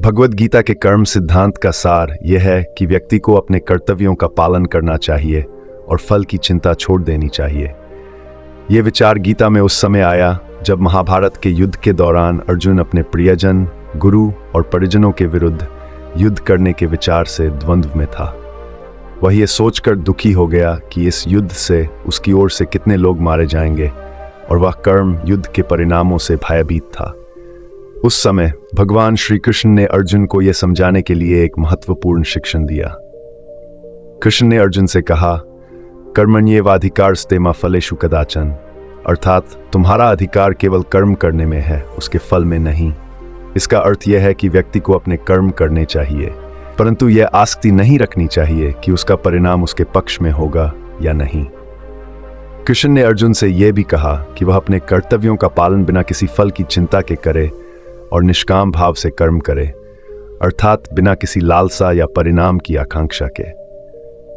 भगवद गीता के कर्म सिद्धांत का सार यह है कि व्यक्ति को अपने कर्तव्यों का पालन करना चाहिए और फल की चिंता छोड़ देनी चाहिए। ये विचार गीता में उस समय आया जब महाभारत के युद्ध के दौरान अर्जुन अपने प्रियजन, गुरु और परिजनों के विरुद्ध युद्ध करने के विचार से द्वंद्व में था। वह ये सोचकर दुखी हो गया कि इस युद्ध से उसकी ओर से कितने लोग मारे जाएंगे और वह कर्म युद्ध के परिणामों से भयभीत था। उस समय भगवान श्री कृष्ण ने अर्जुन को यह समझाने के लिए एक महत्वपूर्ण शिक्षण दिया। कृष्ण ने अर्जुन से कहा, कर्मण्येवाधिकारस्ते मा फलेषु कदाचन, अर्थात तुम्हारा अधिकार केवल कर्म करने में है, उसके फल में नहीं। इसका अर्थ यह है कि व्यक्ति को अपने कर्म करने चाहिए, परंतु यह आसक्ति नहीं रखनी चाहिए कि उसका परिणाम उसके पक्ष में होगा या नहीं। कृष्ण ने अर्जुन से यह भी कहा कि वह अपने कर्तव्यों का पालन बिना किसी फल की चिंता के करे और निष्काम भाव से कर्म करे, अर्थात बिना किसी लालसा या परिणाम की आकांक्षा के।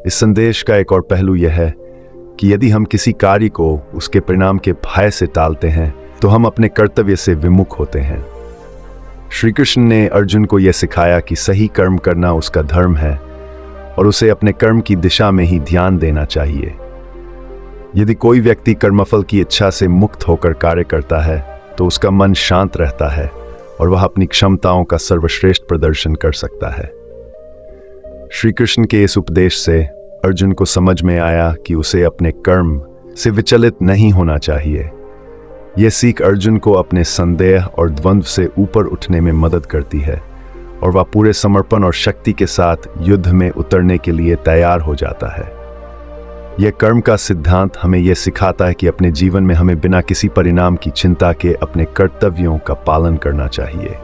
इस संदेश का एक और पहलू यह है कि यदि हम किसी कार्य को उसके परिणाम के भय से टालते हैं तो हम अपने कर्तव्य से विमुख होते हैं। श्री कृष्ण ने अर्जुन को यह सिखाया कि सही कर्म करना उसका धर्म है और उसे अपने कर्म की दिशा में ही ध्यान देना चाहिए। यदि कोई व्यक्ति कर्मफल की इच्छा से मुक्त होकर कार्य करता है तो उसका मन शांत रहता है और वह अपनी क्षमताओं का सर्वश्रेष्ठ प्रदर्शन कर सकता है। श्री कृष्ण के इस उपदेश से अर्जुन को समझ में आया कि उसे अपने कर्म से विचलित नहीं होना चाहिए। यह सीख अर्जुन को अपने संदेह और द्वंद्व से ऊपर उठने में मदद करती है और वह पूरे समर्पण और शक्ति के साथ युद्ध में उतरने के लिए तैयार हो जाता है। यह कर्म का सिद्धांत हमें यह सिखाता है कि अपने जीवन में हमें बिना किसी परिणाम की चिंता के अपने कर्तव्यों का पालन करना चाहिए।